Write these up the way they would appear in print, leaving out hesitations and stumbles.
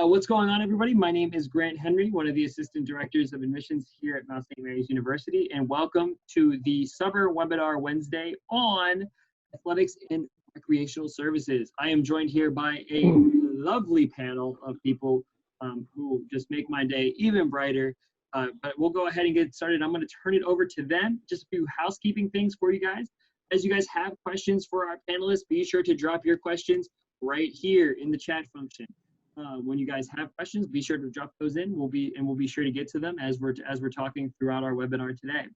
What's going on, everybody? My name is Grant Henry, one of the Assistant Directors of Admissions here at Mount St. Mary's University, and welcome to the Summer Webinar Wednesday on Athletics and Recreational Services. I am joined here by a lovely panel of people who just make my day even brighter, but we'll go ahead and get started. I'm going to turn it over to them. Just a few housekeeping things for you guys. As you guys have questions for our panelists, be sure to drop your questions right here in the chat function. When you guys have questions, be sure to drop those in. We'll be sure to get to them as we're talking throughout our webinar today.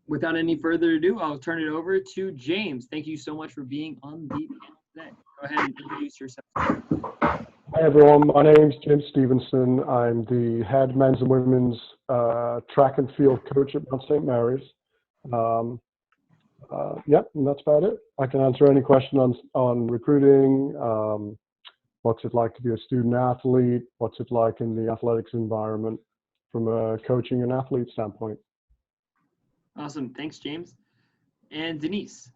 Without any further ado, I'll turn it over to James. Thank you so much for being on the panel today. Go ahead and introduce yourself. Hi everyone, my name's James Stevenson. I'm the head men's and women's track and field coach at Mount St. Mary's. Yep, and that's about it. I can answer any question on recruiting. What's it like to be a student athlete? What's it like in the athletics environment from a coaching and athlete standpoint? Awesome. Thanks, James. And Denise.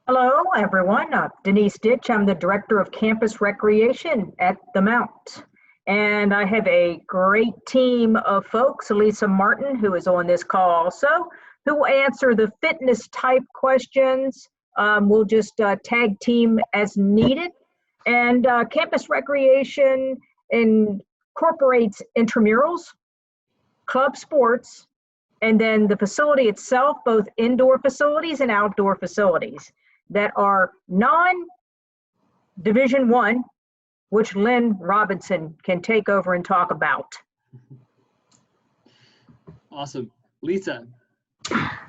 Hello, everyone. Denise Ditch. I'm the Director of Campus Recreation at the Mount. And I have a great team of folks, Lisa Martin, who is on this call also, who will answer the fitness type questions. We'll just tag team as needed. And Campus Recreation incorporates intramurals, club sports, and then the facility itself, both indoor facilities and outdoor facilities that are non-Division I, which Lynn Robinson can take over and talk about. Awesome. Lisa.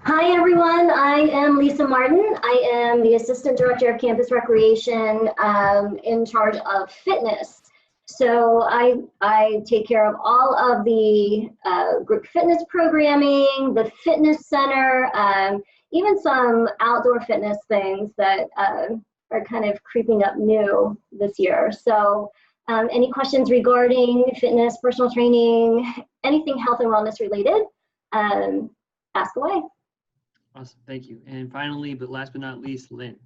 Hi everyone, I am Lisa Martin. I am the Assistant Director of Campus Recreation in charge of fitness. So I take care of all of the group fitness programming, the fitness center, even some outdoor fitness things that are kind of creeping up new this year. So any questions regarding fitness, personal training, anything health and wellness related, ask away. Awesome, thank you. And finally, but last but not least, Lynn.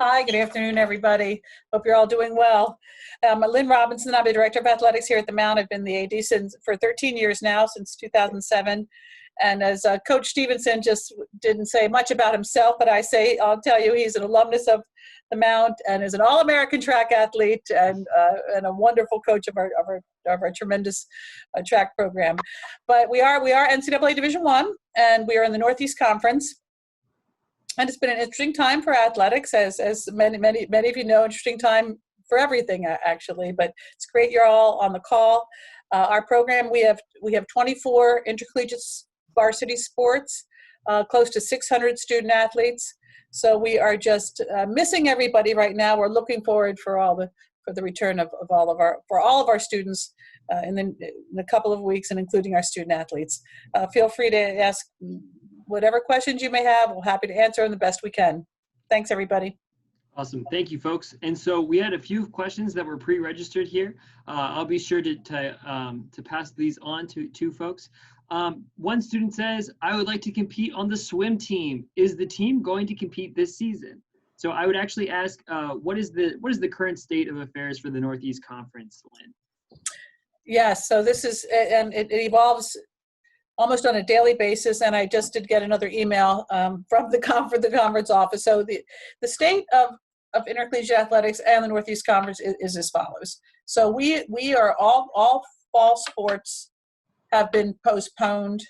Hi, good afternoon, everybody. Hope you're all doing well. I'm Lynn Robinson. I'm the Director of Athletics here at the Mount. I've been the AD for 13 years now, since 2007. And as Coach Stevenson just didn't say much about himself, but I'll tell you, he's an alumnus of the Mount and is an All-American track athlete and a wonderful coach of our tremendous track program. But we are NCAA Division I, and we are in the Northeast Conference. And it's been an interesting time for athletics, as many of you know, interesting time for everything actually. But it's great you're all on the call. Our program, we have 24 intercollegiate varsity sports, close to 600 student athletes. So we are just missing everybody right now. We're looking forward for the return of all of our students in a couple of weeks, and including our student athletes. Feel free to ask whatever questions you may have. We're happy to answer them the best we can. Thanks, everybody. Awesome. Thank you, folks. And so we had a few questions that were pre-registered here. I'll be sure to pass these on to folks. One student says, I would like to compete on the swim team. Is the team going to compete this season? So I would actually ask, what is the current state of affairs for the Northeast Conference, Lynn? Yes, so this is, and it evolves almost on a daily basis, and I just did get another email from the conference office. So the state of intercollegiate athletics and the Northeast Conference is as follows. So we are all fall sports have been postponed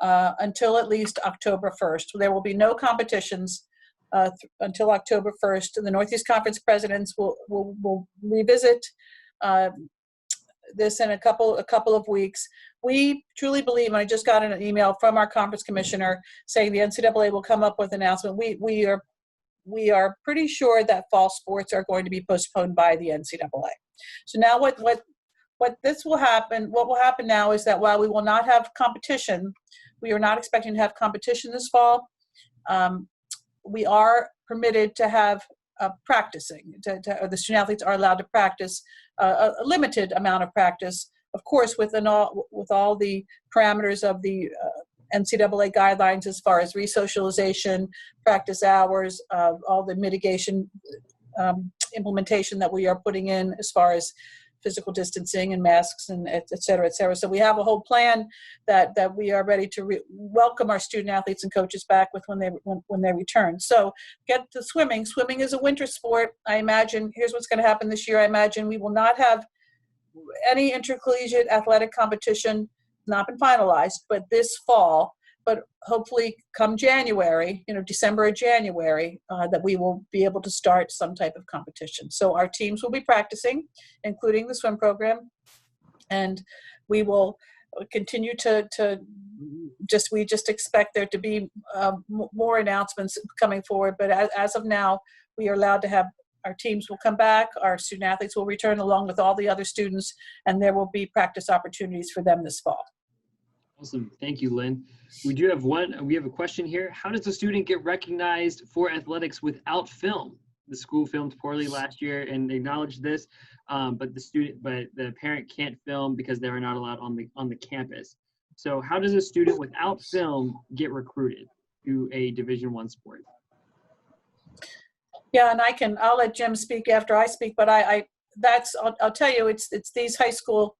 until at least October 1st. There will be no competitions until October 1st. The Northeast Conference presidents will revisit this in a couple of weeks. We truly believe, and I just got an email from our conference commissioner saying the NCAA will come up with an announcement. We are pretty sure that fall sports are going to be postponed by the NCAA. So now what will happen now is that while we will not have competition, we are not expecting to have competition this fall. We are permitted to have practicing. The student athletes are allowed to practice a limited amount of practice, of course, with all the parameters of the NCAA guidelines as far as resocialization, practice hours, all the mitigation implementation that we are putting in as far as physical distancing and masks and et cetera, et cetera. So we have a whole plan that we are ready to welcome our student athletes and coaches back with when they return. So get to swimming. Swimming is a winter sport. I imagine, here's what's going to happen this year. I imagine we will not have any intercollegiate athletic competition, not been finalized, but this fall. But hopefully come January, December or January, that we will be able to start some type of competition. So our teams will be practicing, including the swim program, and we will continue we just expect there to be more announcements coming forward. But as of now, we are allowed to have, our teams will come back, our student athletes will return along with all the other students, and there will be practice opportunities for them this fall. Awesome. Thank you, Lynn. We have a question here. How does a student get recognized for athletics without film? The school filmed poorly last year and acknowledged this, but the parent can't film because they are not allowed on the campus. So how does a student without film get recruited to a Division I sport? Yeah, and I'll let Jim speak after I speak, but I'll tell you, it's these high school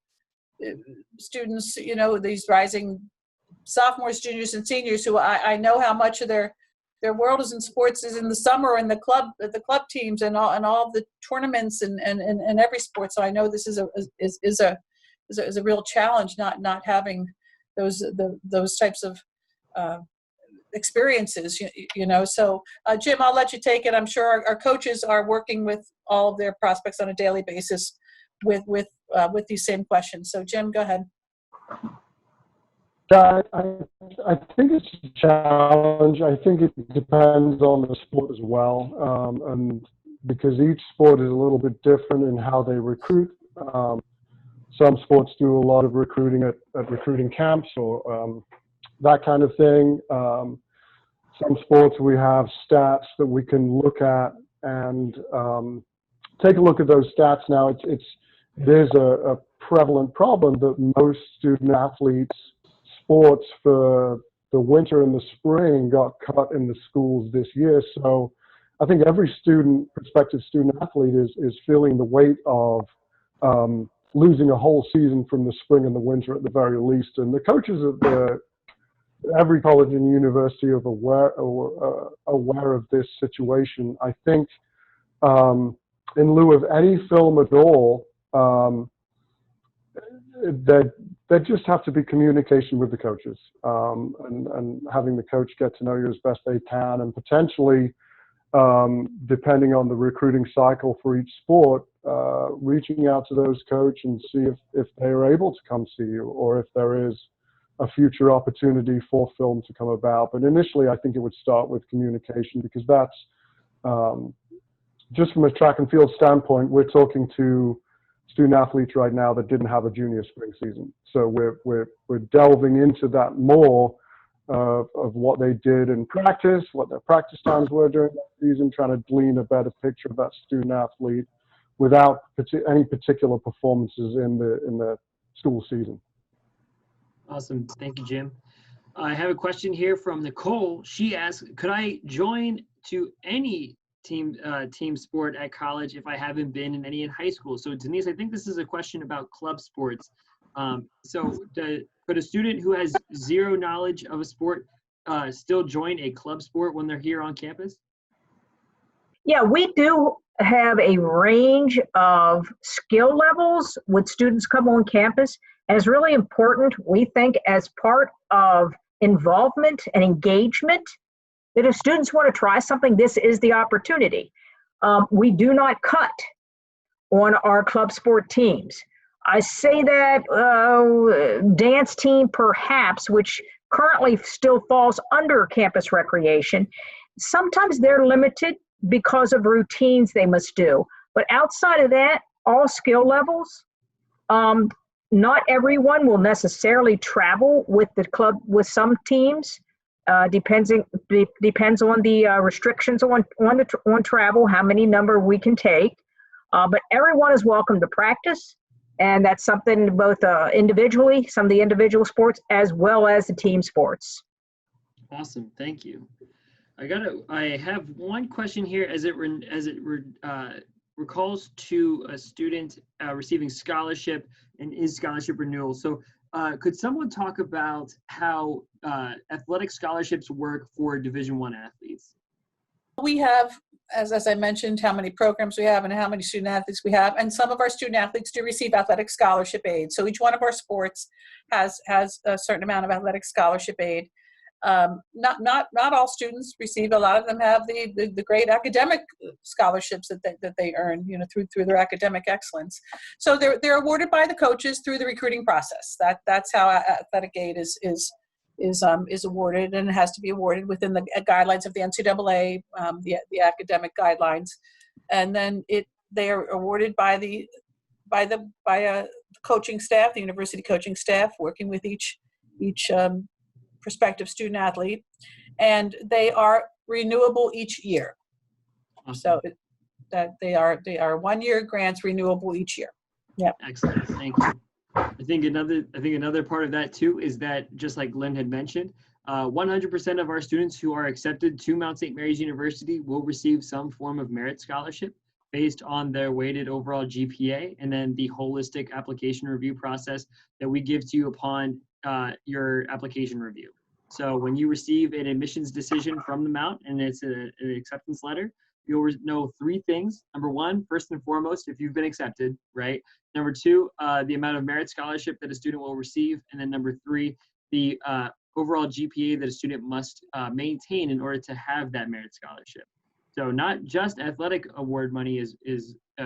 students, these rising sophomores, juniors, and seniors who I know how much of their world is in sports is in the summer, and the club teams and all the tournaments and every sport. So I know this is a real challenge not having those types of experiences, So Jim, I'll let you take it. I'm sure our coaches are working with all of their prospects on a daily basis with these same questions. So Jim, go ahead. Yeah, I think it's a challenge. I think it depends on the sport as well, and because each sport is a little bit different in how they recruit. Some sports do a lot of recruiting at recruiting camps or that kind of thing. Some sports we have stats that we can look at and take a look at those stats now. There's a prevalent problem that most student athletes sports for the winter and the spring got cut in the schools this year. So I think every prospective student athlete is feeling the weight of losing a whole season from the spring and the winter at the very least. And the coaches at every college and university are aware of this situation. I think in lieu of any film at all, there just have to be communication with the coaches, and having the coach get to know you as best they can, and potentially, depending on the recruiting cycle for each sport, reaching out to those coaches and see if they are able to come see you, or if there is a future opportunity for film to come about. But initially, I think it would start with communication, because that's just from a track and field standpoint, we're talking to student athletes right now that didn't have a junior spring season. So we're delving into that more of what they did in practice, what their practice times were during that season, trying to glean a better picture of that student athlete without any particular performances in the school season. Awesome. Thank you, Jim. I have a question here from Nicole. She asks, could I join to any team sport at college if I haven't been in any in high school? So Denise, I think this is a question about club sports. Could a student who has zero knowledge of a sport still join a club sport when they're here on campus? Yeah, we do have a range of skill levels when students come on campus. And it's really important, we think, as part of involvement and engagement, that if students want to try something, this is the opportunity. We do not cut on our club sport teams. I say that dance team perhaps, which currently still falls under campus recreation, sometimes they're limited because of routines they must do. But outside of that, all skill levels, not everyone will necessarily travel with the club, with some teams. Depends on the restrictions on travel, how many number we can take. But everyone is welcome to practice, and that's something both individually, some of the individual sports, as well as the team sports. Awesome, thank you. I have one question here as it recalls to a student receiving scholarship and is scholarship renewal. So could someone talk about how athletic scholarships work for Division I athletes? We have, as I mentioned, how many programs we have and how many student athletes we have. And some of our student athletes do receive athletic scholarship aid. So each one of our sports has a certain amount of athletic scholarship aid. Not all students receive. A lot of them have the great academic scholarships that they earn, through their academic excellence. So they're awarded by the coaches through the recruiting process. That's how athletic aid is awarded, and it has to be awarded within the guidelines of the NCAA, the academic guidelines, and then they are awarded by a coaching staff, the university coaching staff, working with each prospective student athlete, and they are renewable each year. Awesome. So that they are 1-year grants, renewable each year. Yeah. Excellent. Thank you. I think another part of that too is that, just like Lynn had mentioned, 100% of our students who are accepted to Mount St. Mary's University will receive some form of merit scholarship based on their weighted overall GPA, and then the holistic application review process that we give to you upon your application review. So when you receive an admissions decision from the Mount and it's an acceptance letter, you'll know 3 things. Number 1, first and foremost, if you've been accepted, right? Number 2, the amount of merit scholarship that a student will receive. And then number 3, the overall GPA that a student must maintain in order to have that merit scholarship. So not just athletic award money is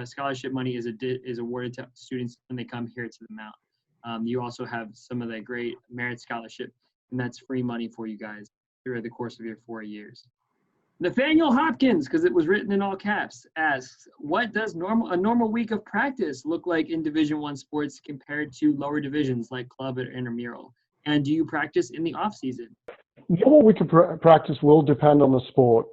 scholarship money is awarded to students when they come here to the Mount. You also have some of that great merit scholarship, and that's free money for you guys through the course of your 4 years. Nathaniel Hopkins, because it was written in all caps, asks, what does a normal week of practice look like in Division I sports compared to lower divisions like club or intramural? And do you practice in the off season? Normal week of practice will depend on the sport.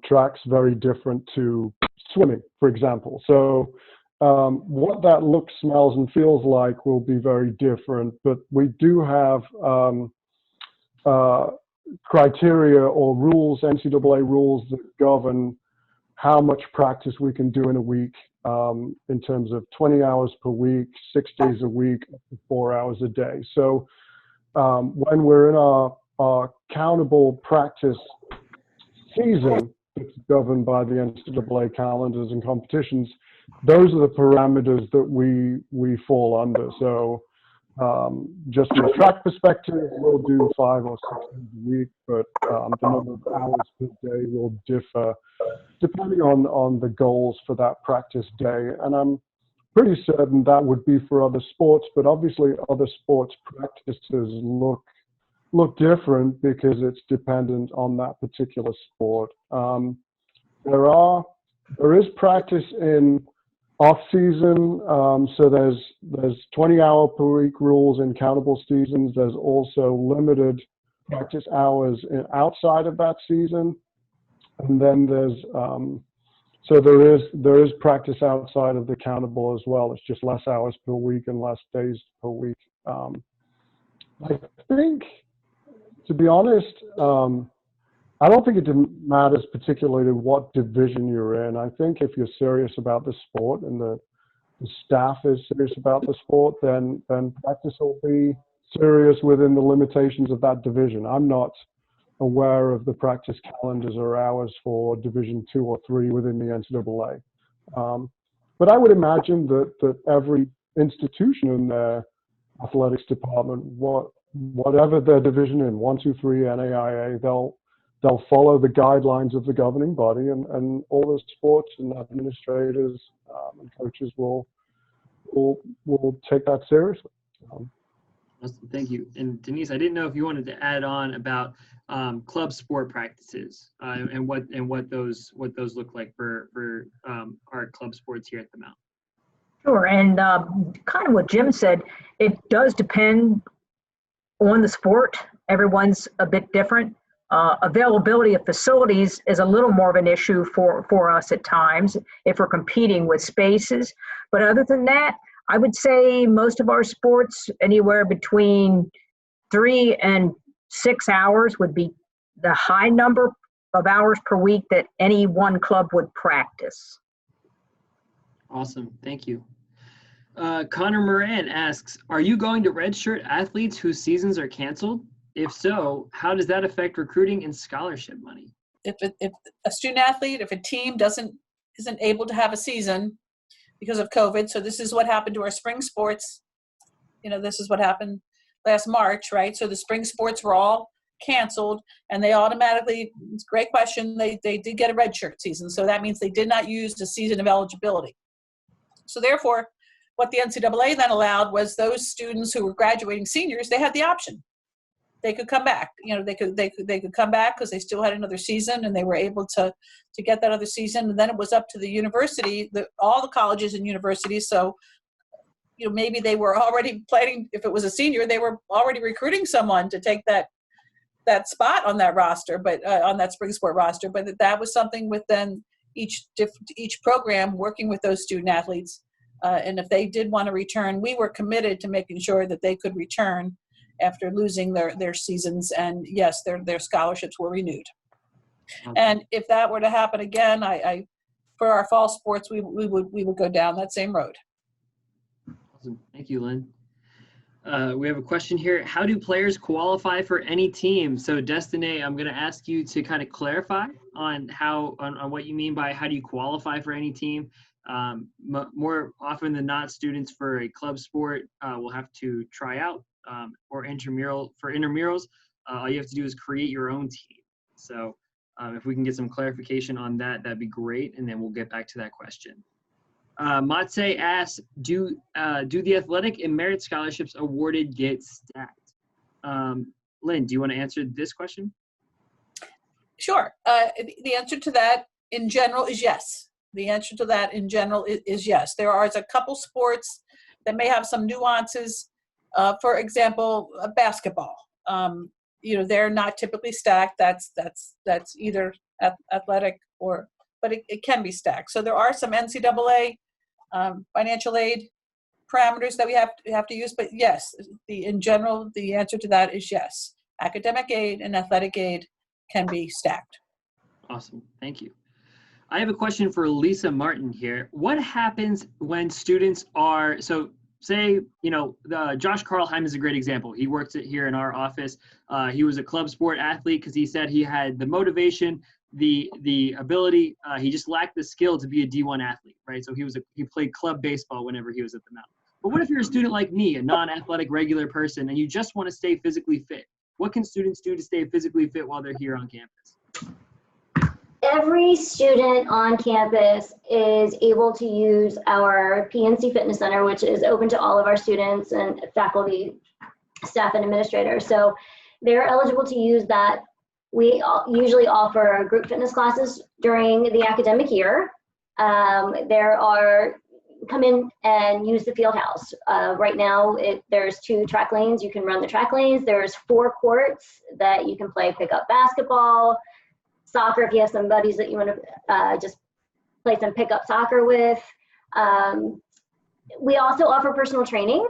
Track's very different to swimming, for example. So what that looks, smells, and feels like will be very different. But we do have criteria or rules, NCAA rules, that govern how much practice we can do in a week, in terms of 20 hours per week, 6 days a week, up to 4 hours a day. So when we're in our countable practice season, it's governed by the NCAA calendars and competitions, those are the parameters that we fall under. So just from a track perspective, we'll do 5 or 6 days a week, but the number of hours per day will differ depending on the goals for that practice day. And I'm pretty certain that would be for other sports, but obviously other sports practices look different because it's dependent on that particular sport. There is practice in off season, so there's 20-hour per week rules in countable seasons. There's also limited practice hours outside of that season, and then there's so there is practice outside of the countable as well. It's just less hours per week and less days per week. I think, to be honest, I don't think it matters particularly what division you're in. I think if you're serious about the sport and the staff is serious about the sport, then practice will be serious within the limitations of that division. I'm not aware of the practice calendars or hours for Division 2 or 3 within the NCAA. But I would imagine that every institution in their athletics department, whatever their division in, 1, 2, 3, NAIA, they'll follow the guidelines of the governing body, and all the sports and administrators and coaches will take that seriously. Awesome. Thank you. And Denise, I didn't know if you wanted to add on about club sport practices and what those look like for our club sports here at the Mount. Sure, and kind of what Jim said, it does depend on the sport. Everyone's a bit different. Availability of facilities is a little more of an issue for us at times if we're competing with spaces. But other than that, I would say most of our sports, anywhere between 3 and 6 hours would be the high number of hours per week that any one club would practice. Awesome. Thank you. Connor Moran asks, are you going to redshirt athletes whose seasons are canceled? If so, how does that affect recruiting and scholarship money? If a student athlete, if a team isn't able to have a season because of COVID, so this is what happened to our spring sports. This is what happened last March, right? So the spring sports were all canceled, and they automatically, it's a great question, they did get a redshirt season. So that means they did not use the season of eligibility. So therefore, what the NCAA then allowed was those students who were graduating seniors, they had the option. They could come back. They could come back because they still had another season, and they were able to get that other season. And then it was up to the university, all the colleges and universities. So, maybe they were already planning. If it was a senior, they were already recruiting someone to take that spot on that roster, but on that spring sport roster. But that was something with then each program working with those student athletes. And if they did want to return, we were committed to making sure that they could return after losing their seasons, and yes, their scholarships were renewed. Okay. And if that were to happen again, I for our fall sports, we would go down that same road. Awesome. Thank you, Lynn. We have a question here. How do players qualify for any team? So Destiny, I'm going to ask you to kind of clarify on what you mean by how do you qualify for any team. More often than not, students for a club sport will have to try out, or intramurals, all you have to do is create your own team. So if we can get some clarification on that, that'd be great, and then we'll get back to that question. Matse asks, do the athletic and merit scholarships awarded get stacked? Lynn, do you want to answer this question? Sure. The answer to that in general is yes. The answer to that in general is yes. There are a couple sports that may have some nuances. For example, basketball. They're not typically stacked. That's either athletic but it can be stacked. So there are some NCAA financial aid parameters that we have to use. But yes, in general, the answer to that is yes. Academic aid and athletic aid can be stacked. Awesome. Thank you. I have a question for Lisa Martin here. What happens when students are, so say, Josh Karlheim is a great example. He works here in our office. He was a club sport athlete because he said he had the motivation, the ability, he just lacked the skill to be a D1 athlete, right? So he played club baseball whenever he was at the Mount. But what if you're a student like me, a non-athletic regular person, and you just want to stay physically fit? What can students do to stay physically fit while they're here on campus? Every student on campus is able to use our PNC Fitness Center, which is open to all of our students and faculty, staff, and administrators. So they're eligible to use that. We usually offer group fitness classes during the academic year. Come in and use the field house. Right now, there's 2 track lanes. You can run the track lanes. There's 4 courts that you can play pickup basketball, soccer if you have some buddies that you want to just play some pickup soccer with. We also offer personal training.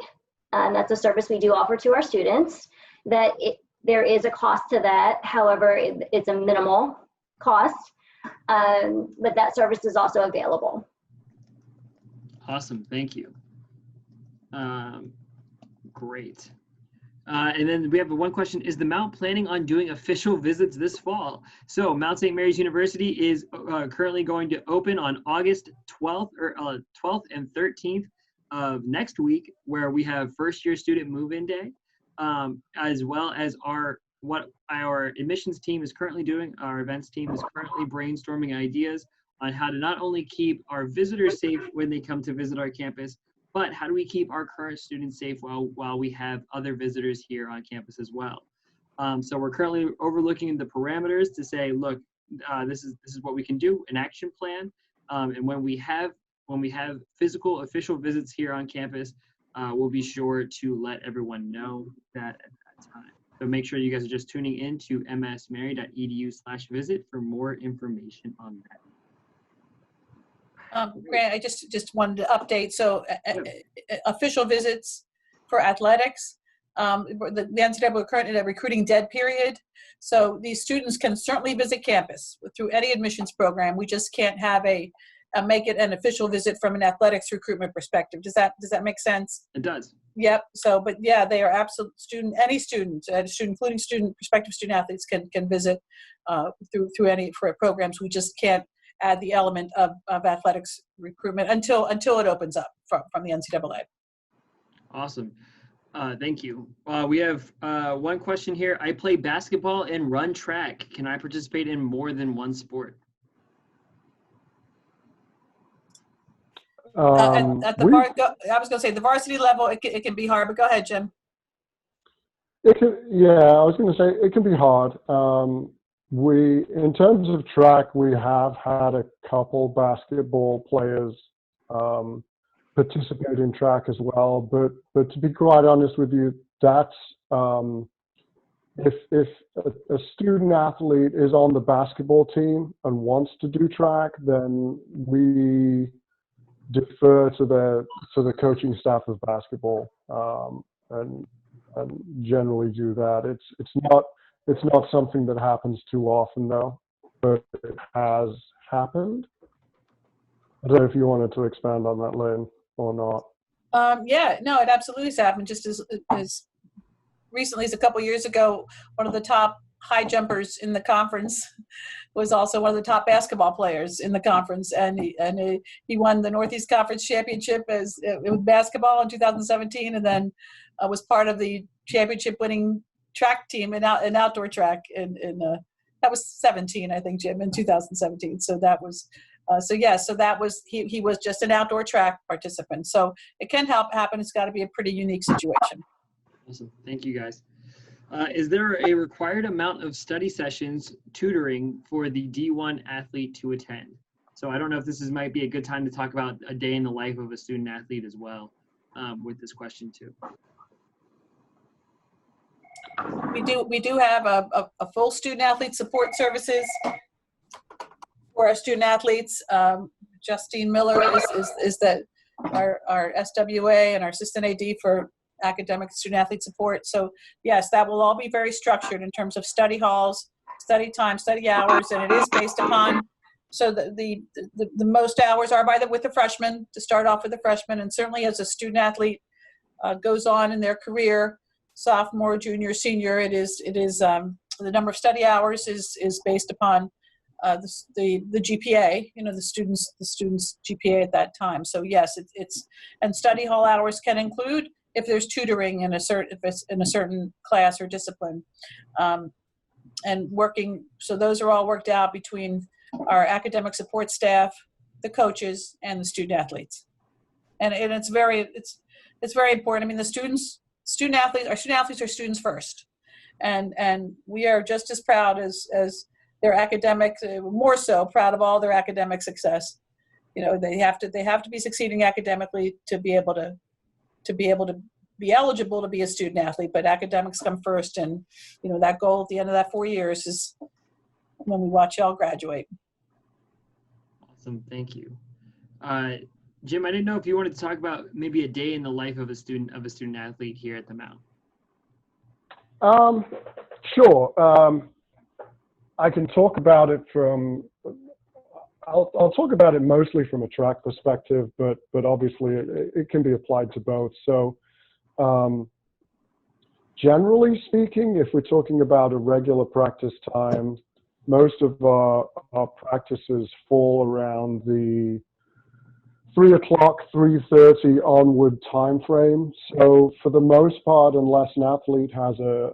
That's a service we do offer to our students. There is a cost to that. However, it's a minimal cost, but that service is also available. Awesome. Thank you. Great. And then we have one question. Is the Mount planning on doing official visits this fall? So Mount St. Mary's University is currently going to open on August 12th and 13th of next week, where we have first year student move-in day, as well as what our admissions team is currently doing. Our events team is currently brainstorming ideas on how to not only keep our visitors safe when they come to visit our campus, but how do we keep our current students safe while we have other visitors here on campus as well? So we're currently overlooking the parameters to say, look, this is what we can do, an action plan. And when we have physical official visits here on campus, we'll be sure to let everyone know that at that time. So make sure you guys are just tuning in to msmary.edu/visit for more information on that. Grant, I just wanted to update. So official visits for athletics the NCAA we're currently in a recruiting dead period. So these students can certainly visit campus through any admissions program. We just can't have make it an official visit from an athletics recruitment perspective. Does that make sense? It does. Yep. So, but yeah, they are absolute student. Any student, including prospective student athletes, can visit through any programs. We just can't add the element of athletics recruitment until it opens up from the NCAA. Awesome. Thank you. We have one question here. I play basketball and run track. Can I participate in more than one sport? I was going to say the varsity level, it can be hard, but go ahead, Jim. I was going to say it can be hard. In terms of track, we have had a couple basketball players participate in track as well. But to be quite honest with you, that's if a student athlete is on the basketball team and wants to do track, then we defer to the coaching staff of basketball and generally do that. It's not something that happens too often though, but it has happened. I don't know if you wanted to expand on that, Lynn, or not. Yeah, no, it absolutely has happened. Just as recently as a couple years ago, one of the top high jumpers in the conference was also one of the top basketball players in the conference, and he won the Northeast Conference Championship with basketball in 2017, and then was part of the championship-winning track team in outdoor track that was 17, I think, Jim, in 2017. So that was he was just an outdoor track participant. So it can happen. It's got to be a pretty unique situation. Awesome. Thank you, guys. Is there a required amount of study sessions tutoring for the D1 athlete to attend? So I don't know if this might be a good time to talk about a day in the life of a student athlete as well with this question too. We do have a full student athlete support services for our student athletes. Justine Miller is our SWA and our assistant AD for academic student athlete support. So yes, that will all be very structured in terms of study halls, study time, study hours, and it is based upon, so the most hours are with the freshmen, to start off with the freshmen, and certainly as a student athlete goes on in their career, sophomore, junior, senior, it is the number of study hours is based upon the GPA, the student's GPA at that time. So yes, and study hall hours can include if there's tutoring if it's in a certain class or discipline, and working. So those are all worked out between our academic support staff, the coaches, and the student athletes. And it's very important. I mean, our student athletes are students first, and we are just as proud as their academic, more so proud of all their academic success. They have to be succeeding academically to be able to be eligible to be a student athlete, but academics come first, and that goal at the end of that 4 years is when we watch y'all graduate. Awesome, thank you. Jim, I didn't know if you wanted to talk about maybe a day in the life of a student athlete here at the Mount. Sure. I can talk about it I'll talk about it mostly from a track perspective, but obviously it can be applied to both. So generally speaking, if we're talking about a regular practice time, most of our practices fall around the 3 o'clock, 3:30 onward time frame. So for the most part, unless an athlete has an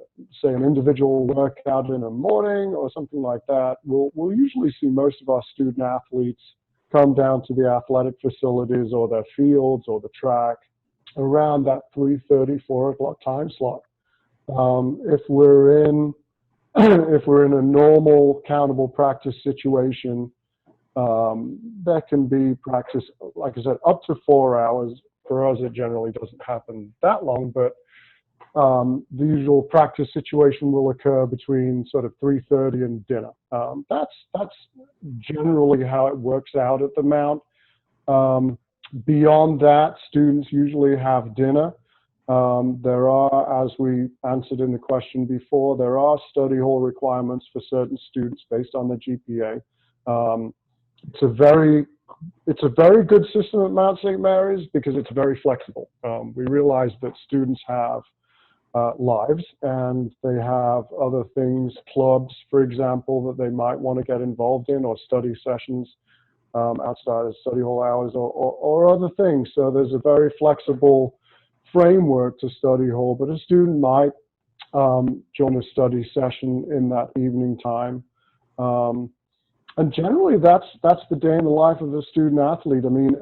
individual workout in the morning or something like that, we'll usually see most of our student athletes come down to the athletic facilities or their fields or the track around that 3:30, 4 o'clock time slot. If we're in a normal countable practice situation, that can be practice, like I said, up to 4 hours. For us, it generally doesn't happen that long, but the usual practice situation will occur between sort of 3:30 and dinner. That's generally how it works out at the Mount. Beyond that, students usually have dinner, There are, as we answered in the question before, there are study hall requirements for certain students based on their GPA. It's a very good system at Mount St. Mary's because it's very flexible. We realize that students have lives and they have other things, clubs, for example, that they might want to get involved in, or study sessions outside of study hall hours, or other things. So there's a very flexible framework to study hall, but a student might join a study session in that evening time. And generally, that's the day in the life of a student athlete. I mean,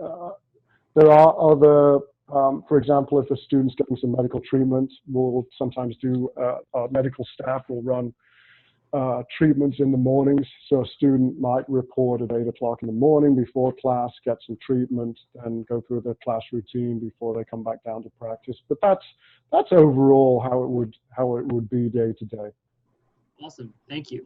there are other, for example, if a student's getting some medical treatment, we'll sometimes do, our medical staff will run treatments in the mornings. So a student might report at 8 o'clock in the morning before class, get some treatment, and go through their class routine before they come back down to practice. But that's overall how it would be day to day. Awesome, thank you.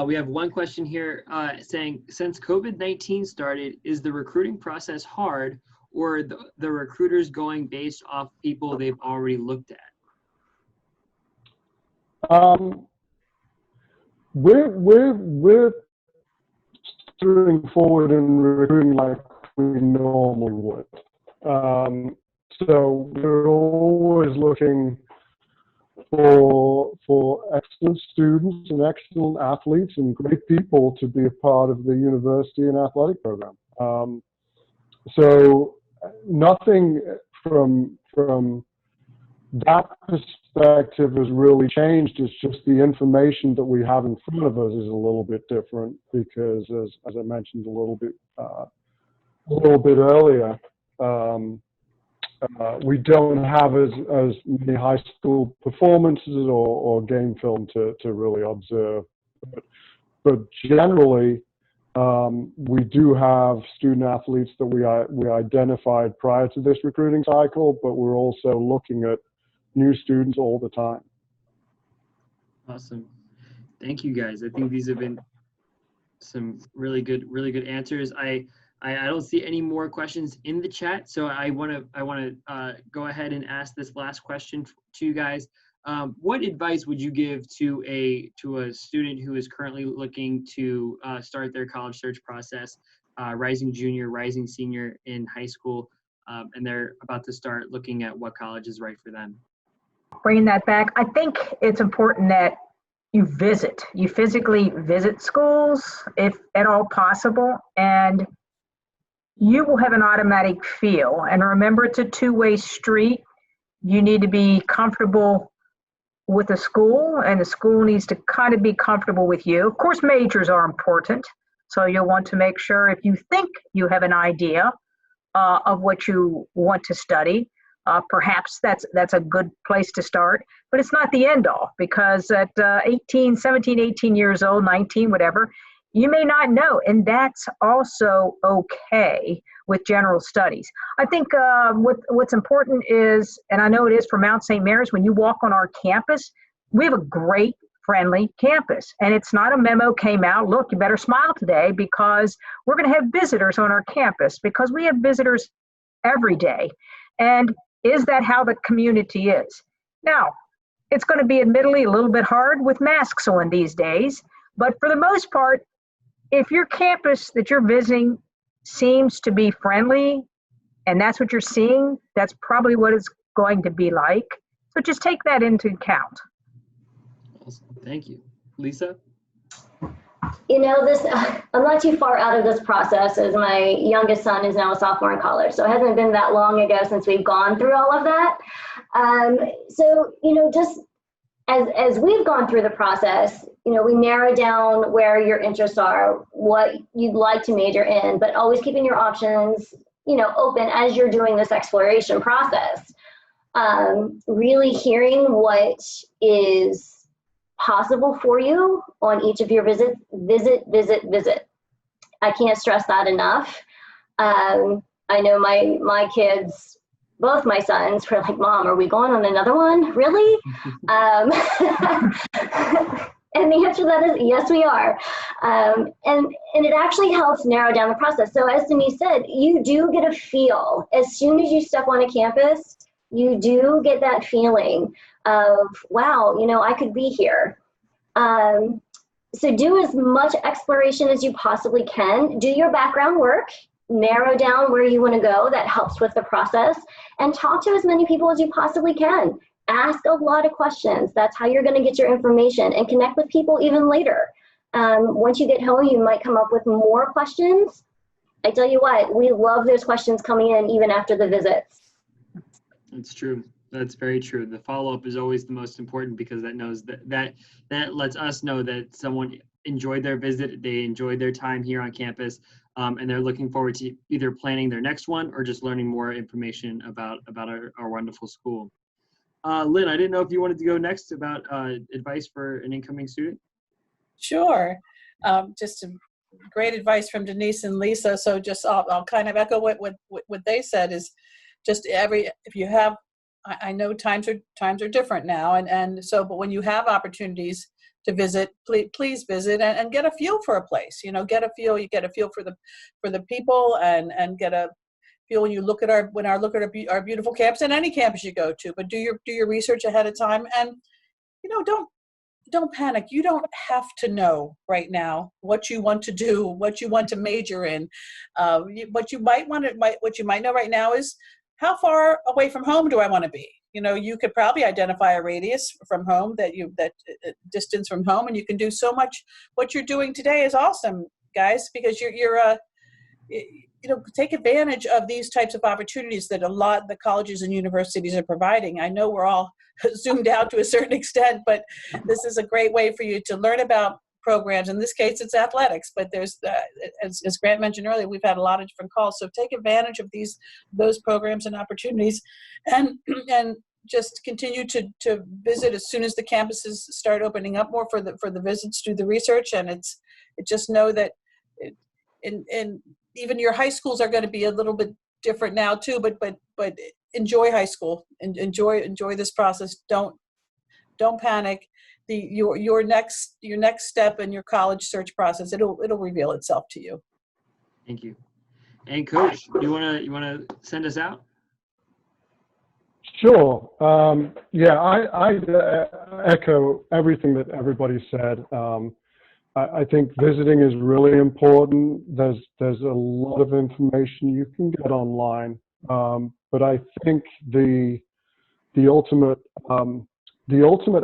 We have one question here saying, since COVID-19 started, is the recruiting process hard, or the recruiters going based off people they've already looked at? We're moving forward and recruiting like we normally would. So we're always looking for excellent students and excellent athletes and great people to be a part of the university and athletic program. So nothing from that perspective has really changed. It's just the information that we have in front of us is a little bit different because, as I mentioned a little bit earlier, we don't have as many high school performances or game film to really observe. But generally, we do have student athletes that we identified prior to this recruiting cycle, but we're also looking at new students all the time. Awesome. Thank you, guys. I think these have been some really good answers. I don't see any more questions in the chat, so I want to go ahead and ask this last question to you guys. What advice would you give to a student who is currently looking to start their college search process, rising junior, rising senior in high school, and they're about to start looking at what college is right for them? Bringing that back, I think it's important that you physically visit schools if at all possible, and you will have an automatic feel. And remember, it's a two-way street. You need to be comfortable with the school, and the school needs to kind of be comfortable with you. Of course, majors are important, so you'll want to make sure if you think you have an idea of what you want to study, perhaps that's a good place to start. But it's not the end all, because at 17, 18 years old, 19, whatever, you may not know, and that's also okay with general studies. I think what's important is, and I know it is for Mount St. Mary's, when you walk on our campus, we have a great, friendly campus. And it's not a memo came out, look, you better smile today because we're going to have visitors on our campus, because we have visitors every day. And is that how the community is? Now, it's going to be admittedly a little bit hard with masks on these days, but for the most part, if your campus that you're visiting seems to be friendly and that's what you're seeing, that's probably what it's going to be like. So just take that into account. Awesome. Thank you. Lisa? You know, I'm not too far out of this process, as my youngest son is now a sophomore in college. So it hasn't been that long ago since we've gone through all of that. So, you know, just as we've gone through the process, you know, we narrow down where your interests are, what you'd like to major in, but always keeping your options, you know, open as you're doing this exploration process. Really hearing what is possible for you on each of your visits. Visit. I can't stress that enough. I know my kids, both my sons, were like, Mom, are we going on another one? Really? And the answer to that is yes, we are. And it actually helps narrow down the process. So as Denise said, you do get a feel. As soon as you step on a campus, you do get that feeling of, wow, you know, I could be here. So do as much exploration as you possibly can. Do your background work, narrow down where you want to go. That helps with the process. And talk to as many people as you possibly can. Ask a lot of questions. That's how you're going to get your information, and connect with people even later. Once you get home, you might come up with more questions. I tell you what, we love those questions coming in even after the visits. It's true. That's very true. The follow-up is always the most important, because that knows that lets us know that someone enjoyed their visit, they enjoyed their time here on campus, and they're looking forward to either planning their next one or just learning more information about our wonderful school. Lynn, I didn't know if you wanted to go next about advice for an incoming student. Sure. Just some great advice from Denise and Lisa. So just I'll kind of echo what they said, is just if you have, I know times are different now, and so, but when you have opportunities to visit, please visit and get a feel for a place. You know, you get a feel for the people, and get a feel when you look at our beautiful campus, and any campus you go to. But do your research ahead of time, and you know, don't panic. You don't have to know right now what you want to do, what you want to major in. What you might know right now is, how far away from home do I want to be? You know, you could probably identify a radius from home, that distance from home, and you can do so much. What you're doing today is awesome, guys, because you're you know, take advantage of these types of opportunities that a lot of the colleges and universities are providing. I know we're all zoomed out to a certain extent, but this is a great way for you to learn about programs. In this case, it's athletics, but there's, as Grant mentioned earlier, we've had a lot of different calls. So take advantage of those programs and opportunities, and just continue to visit as soon as the campuses start opening up more for the visits. Do the research, and just know that in even your high schools are going to be a little bit different now too, but enjoy high school, and enjoy this process. Don't panic. Your next step in your college search process, it'll reveal itself to you. Thank you. And Coach, you wanna send us out? Sure. Yeah, I echo everything that everybody said. I think visiting is really important. There's a lot of information you can get online, but I think the ultimate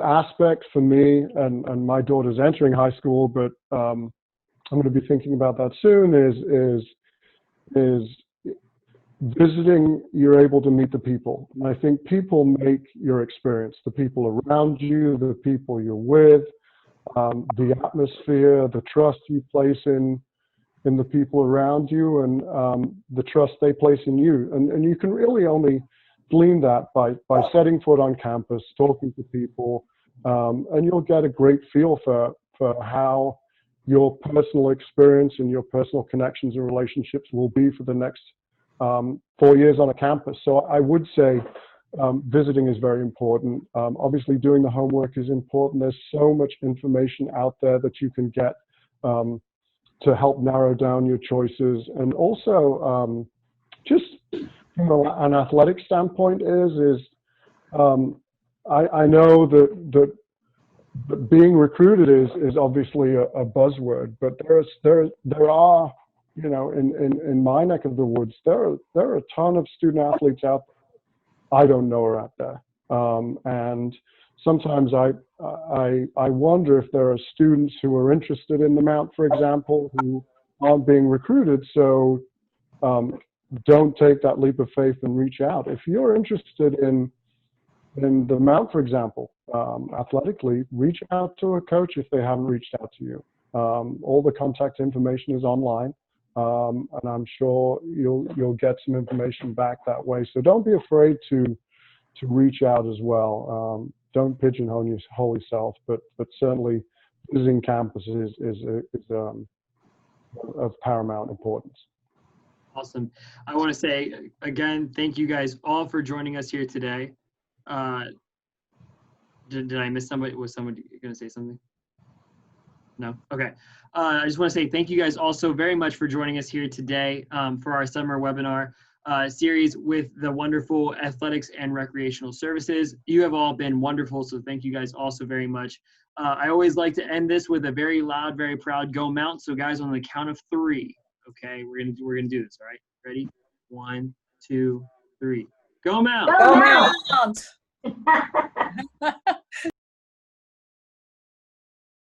aspect for me, and my daughter's entering high school, but I'm going to be thinking about that soon, is visiting. You're able to meet the people, and I think people make your experience. The people around you, the people you're with. The atmosphere, the trust you place in the people around you, and the trust they place in you. And you can really only glean that by setting foot on campus, talking to people, and you'll get a great feel for how your personal experience and your personal connections and relationships will be for the next 4 years on a campus. So I would say visiting is very important. Obviously, doing the homework is important. There's so much information out there that you can get to help narrow down your choices. And also, just from an athletic standpoint, I know that being recruited is obviously a buzzword, but there are, you know, in my neck of the woods, there are a ton of student athletes out there I don't know are out there, and sometimes I wonder if there are students who are interested in the Mount, for example, who aren't being recruited, so don't take that leap of faith and reach out. If you're interested in the Mount, for example, athletically, reach out to a coach if they haven't reached out to you. All the contact information is online. And I'm sure you'll get some information back that way. So don't be afraid to reach out as well. Don't pigeonhole yourself, but certainly visiting campuses is of paramount importance. Awesome. I want to say again, thank you guys all for joining us here today. Did I miss somebody? Was somebody going to say something? No? Okay. I just want to say thank you guys also very much for joining us here today for our summer webinar. series with the wonderful athletics and recreational services. You have all been wonderful, so thank you guys also very much. I always like to end this with a very loud, very proud "Go Mount." So guys, on the count of 3, okay, we're gonna do this. All right, ready? 1, 2, 3. Go Mount! Go Go Mount! Mount!